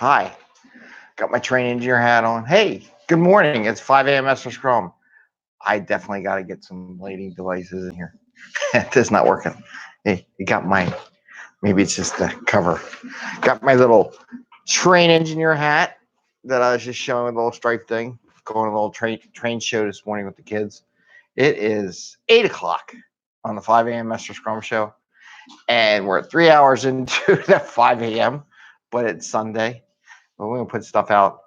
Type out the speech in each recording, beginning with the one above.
Hi, got my train engineer hat on. Hey, good morning. It's 5 a.m. Mester Scrum. I definitely got to get some lighting devices in here. It's not working. Hey, you got my, maybe it's just the cover. Got my little train engineer hat that I was just showing with a little stripe thing. Going to a little train show this morning with the kids. It is 8 o'clock on the 5 a.m. Mester Scrum Show. And we're 3 hours into that 5 a.m., but it's Sunday. But we're going to put stuff out.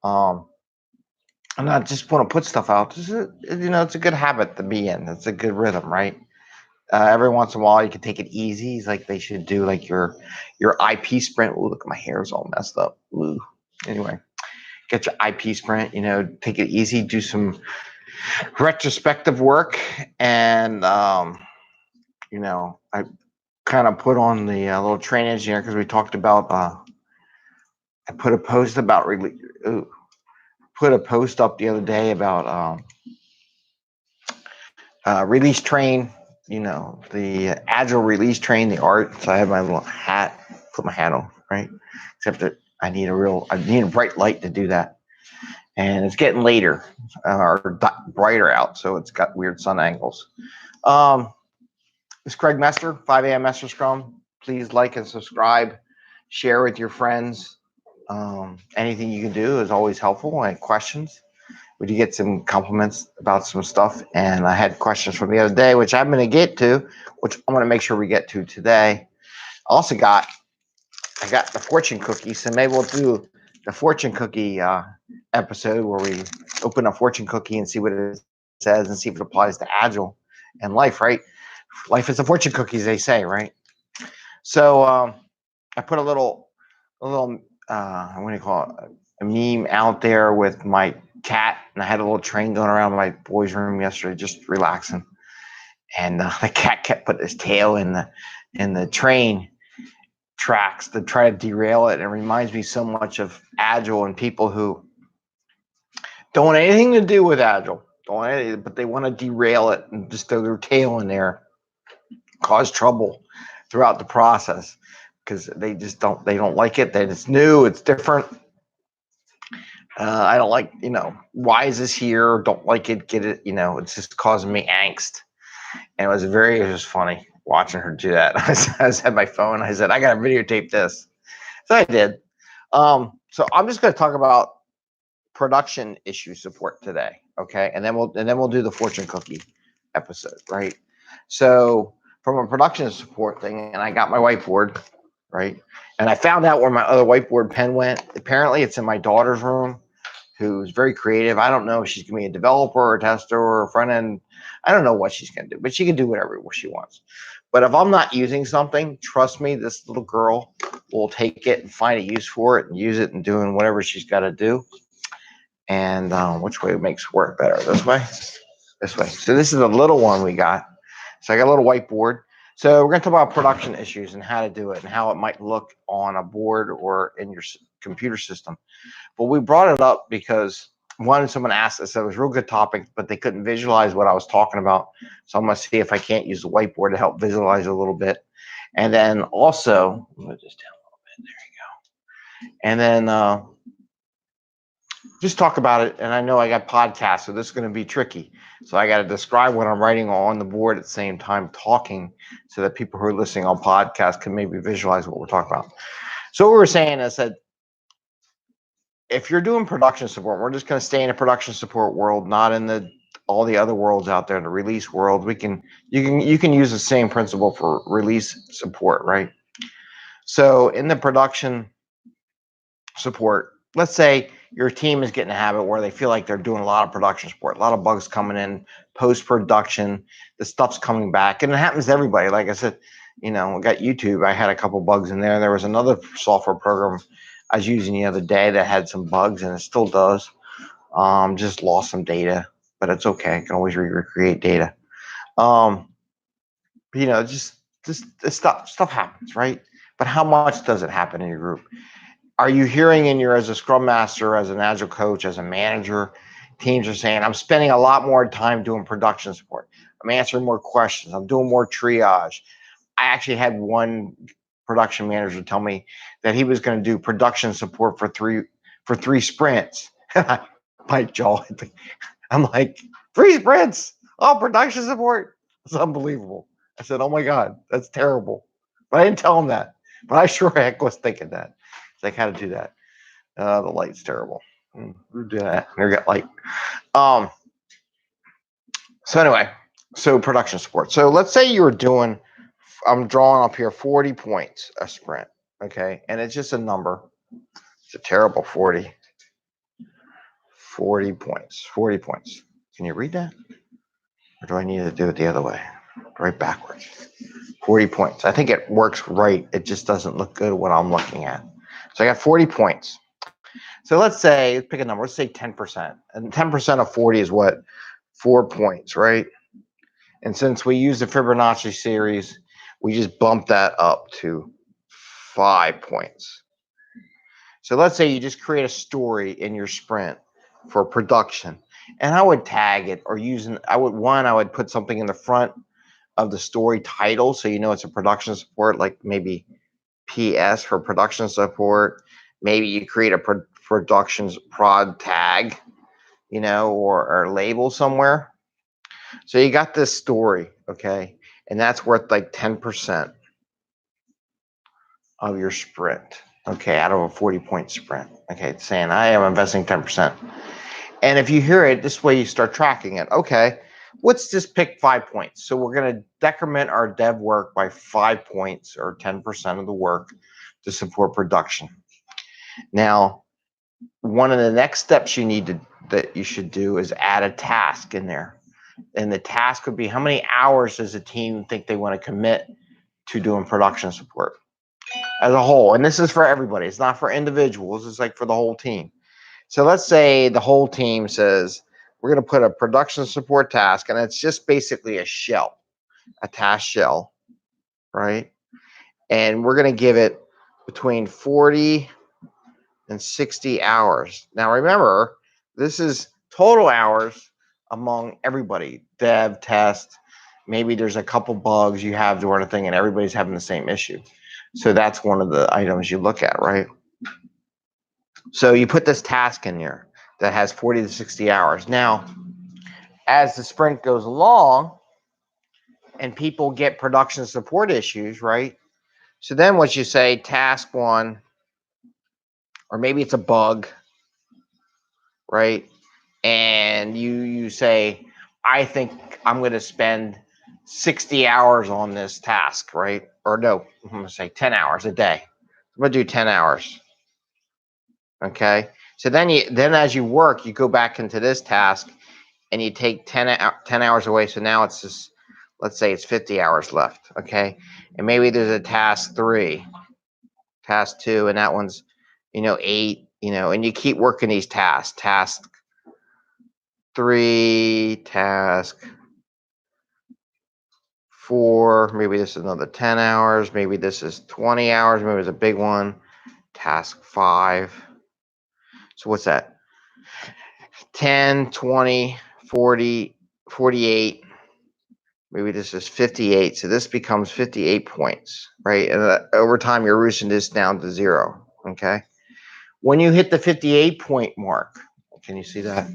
And I just want to put stuff out. It's a good habit to be in. It's a good rhythm, right? Every once in a while, you can take it easy. It's like they should do like your IP sprint. Ooh, look, my hair's all messed up. Ooh. Anyway, get your IP sprint. Take it easy. Do some retrospective work, and I kind of put on the little train engineer because we talked about. I put a post about put a post up the other day about release train, the agile release train, the art. So I have my little hat, put my hat on, right? Except that I need a bright light to do that. And it's getting later, or brighter out, so it's got weird sun angles. It's Craig Mester, 5 a.m. Mester Scrum. Please like and subscribe, share with your friends. Anything you can do is always helpful. Any questions? We did get some compliments about some stuff, and I had questions from the other day, which I'm going to get to, which I'm going to make sure we get to today. I got the fortune cookie, so maybe we'll do the fortune cookie episode where we open a fortune cookie and see what it says and see if it applies to Agile and life, right? Life is a fortune cookie, as they say, right? So I put a little, what do you call it? A meme out there with my cat, and I had a little train going around my boys' room yesterday, just relaxing. And the cat kept putting his tail in the train tracks to try to derail it. And it reminds me so much of Agile and people who don't want anything to do with Agile, but they want to derail it and just throw their tail in there, cause trouble throughout the process because they don't like it. That it's new, it's different. I don't like, why is this here? Don't like it, get it, it's just causing me angst. And it was funny watching her do that. I had my phone. I said, I got to videotape this. So I did. So I'm just going to talk about production issue support today. Okay. And then we'll do the fortune cookie episode. Right. So from a production support thing, and I got my whiteboard, right. And I found out where my other whiteboard pen went. Apparently it's in my daughter's room, who's very creative. I don't know if she's going to be a developer or a tester or a front end. I don't know what she's going to do, but she can do whatever she wants. But if I'm not using something, trust me, this little girl will take it and find a use for it and use it and doing whatever she's got to do. And which way makes work better? This way? This way. So this is a little one we got. So I got a little whiteboard. So we're going to talk about production issues and how to do it and how it might look on a board or in your computer system. But we brought it up because someone asked us, it was a real good topic, but they couldn't visualize what I was talking about. So I'm going to see if I can't use the whiteboard to help visualize a little bit. And then also, I'm going to just down a little bit. There you go. And then just talk about it. And I know I got podcasts, so this is going to be tricky. So I got to describe what I'm writing on the board at the same time talking so that people who are listening on podcasts can maybe visualize what we're talking about. So what we were saying is that if you're doing production support, we're just going to stay in the production support world, not in all the other worlds out there, the release world. You can use the same principle for release support, right? So in the production support, let's say your team is getting a habit where they feel like they're doing a lot of production support, a lot of bugs coming in, post-production, the stuff's coming back, and it happens to everybody. Like I said, I got YouTube. I had a couple bugs in there. There was another software program I was using the other day that had some bugs, and it still does. Just lost some data, but it's okay. I can always recreate data. Just stuff happens, right? But how much does it happen in your group? Are you hearing as a Scrum Master, as an Agile coach, as a manager, teams are saying, I'm spending a lot more time doing production support. I'm answering more questions. I'm doing more triage. I actually had one production manager tell me that he was going to do production support for three sprints. My jaw. I'm like, 3 sprints? Oh, production support? It's unbelievable. I said, oh my God, that's terrible. But I didn't tell him that. But I sure heck was thinking that. It's like, how to do that. The light's terrible. Who did that? There got light. So anyway, so production support. So let's say you were doing, I'm drawing up here 40 points a sprint, okay? And it's just a number. It's a terrible 40. 40 points. 40 points. Can you read that? Or do I need to do it the other way? Right backwards. 40 points. I think it works right. It just doesn't look good when I'm looking at. So I got 40 points. So let's say, pick a number, let's say 10%. And 10% of 40 is what? 4 points, right? And since we use the Fibonacci series, we just bump that up to 5 points. So let's say you just create a story in your sprint for production. And I would tag it or I would put something in the front of the story title so you know it's a production support, like maybe PS for production support. Maybe you create a productions prod tag, or label somewhere. So you got this story, okay? And that's worth like 10% of your sprint, okay, out of a 40-point sprint. Okay, it's saying I am investing 10%. And if you hear it, this way you start tracking it. Okay, let's just pick 5 points. So we're going to decrement our dev work by 5 points or 10% of the work to support production. Now, one of the next steps that you should do is add a task in there. And the task would be, how many hours does a team think they want to commit to doing production support as a whole? And this is for everybody. It's not for individuals. It's like for the whole team. So let's say the whole team says, we're going to put a production support task, and it's just basically a task shell, right? And we're going to give it between 40 and 60 hours. Now, remember, this is total hours among everybody, dev, test. Maybe there's a couple bugs you have during a thing and everybody's having the same issue. So that's one of the items you look at, right? So you put this task in there that has 40 to 60 hours. Now, as the sprint goes along and people get production support issues, right? So then what you say, task 1, or maybe it's a bug, right? And you say, I think I'm going to spend 60 hours on this task, right? Or no, I'm going to say 10 hours a day. I'm going to do 10 hours. Okay. So then as you work, you go back into this task and you take 10 hours away. So now it's just, let's say it's 50 hours left. Okay. And maybe there's a task 3, task 2, and that one's, 8, and you keep working these tasks. Task 3, task 4, maybe this is another 10 hours, maybe this is 20 hours, maybe it's a big one. Task 5. So what's that? 10, 20, 40, 48. Maybe this is 58. So this becomes 58 points, right? And over time, you're reducing this down to 0, okay? When you hit the 58 point mark, can you see that?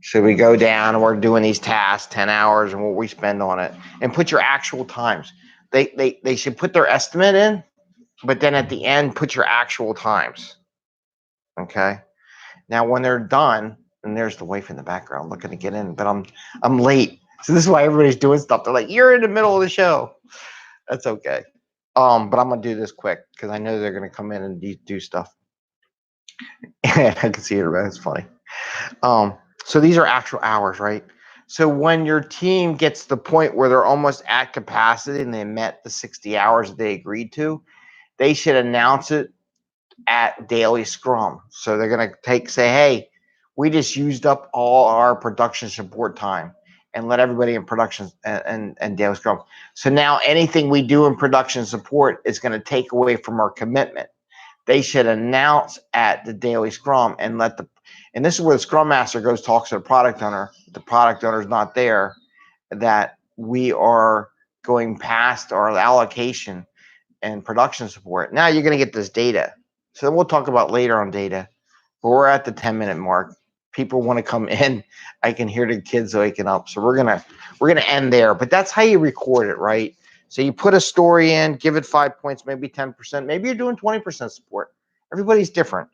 So we go down and we're doing these tasks, 10 hours and what we spend on it, and put your actual times. They should put their estimate in, but then at the end, put your actual times. Okay. Now, when they're done, and there's the wife in the background looking to get in, but I'm late. So this is why everybody's doing stuff. They're like, you're in the middle of the show. That's okay. But I'm gonna do this quick because I know they're gonna come in and do stuff. I can see it. It's funny. So these are actual hours, right? So when your team gets to the point where they're almost at capacity and they met the 60 hours that they agreed to, they should announce it at daily scrum. So they're going to say, hey, we just used up all our production support time, and let everybody in production and daily scrum. So now anything we do in production support is going to take away from our commitment. They should announce at the daily scrum and and this is where the scrum master goes, talks to the product owner. The product owner is not there, that we are going past our allocation and production support. Now you're going to get this data. So we'll talk about later on data. But we're at the 10-minute mark. People want to come in. I can hear the kids waking up. So we're gonna end there. But that's how you record it, right? So you put a story in, give it 5 points, maybe 10%. Maybe you're doing 20% support. Everybody's different.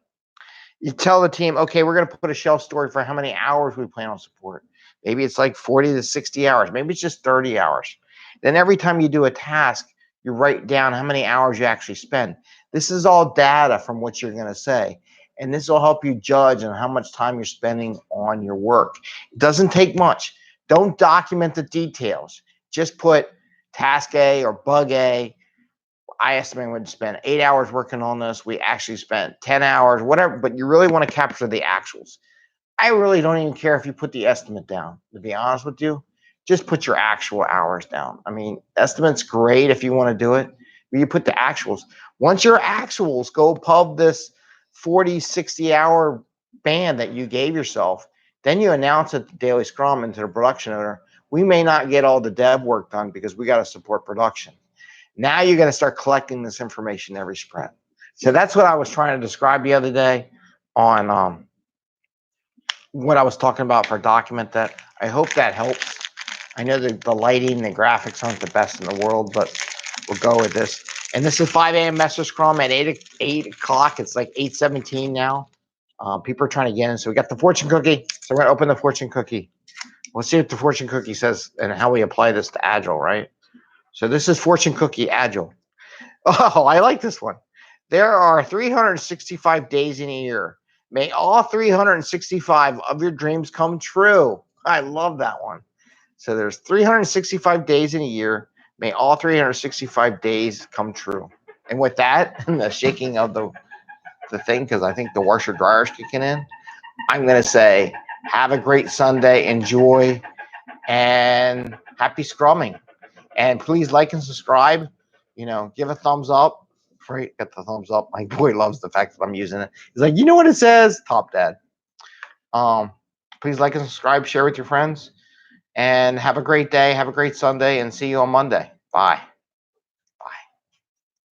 You tell the team, okay, we're going to put a shelf story for how many hours we plan on support. Maybe it's like 40 to 60 hours. Maybe it's just 30 hours. Then every time you do a task, you write down how many hours you actually spend. This is all data from what you're going to say. And this will help you judge on how much time you're spending on your work. It doesn't take much. Don't document the details. Just put task A or bug A. I estimate we'd spend 8 hours working on this. We actually spent 10 hours, whatever, but you really want to capture the actuals. I really don't even care if you put the estimate down, to be honest with you. Just put your actual hours down. I mean, estimate's great if you want to do it, but you put the actuals. Once your actuals go above this 40, 60-hour band that you gave yourself, then you announce it to Daily Scrum and to the production owner, we may not get all the dev work done because we got to support production. Now you're going to start collecting this information every sprint. So that's what I was trying to describe the other day on what I was talking about for document that. I hope that helps. I know that the lighting, the graphics aren't the best in the world, but we'll go with this. And this is 5 a.m. Mester Scrum at 8 o'clock. It's like 8:17 now. People are trying to get in. So we got the fortune cookie. So we're going to open the fortune cookie. Let's see what the fortune cookie says and how we apply this to Agile, right? So this is fortune cookie Agile. Oh, I like this one. There are 365 days in a year. May all 365 of your dreams come true. I love that one. So there's 365 days in a year. May all 365 days come true. And with that, and the shaking of the thing, because I think the washer dryer is kicking in, I'm going to say, have a great Sunday. Enjoy. And happy scrumming. And please like and subscribe. Give a thumbs up. Great, get the thumbs up. My boy loves the fact that I'm using it. He's like, you know what it says? Top Dad. Please like and subscribe. Share with your friends. And have a great day. Have a great Sunday. And see you on Monday. Bye.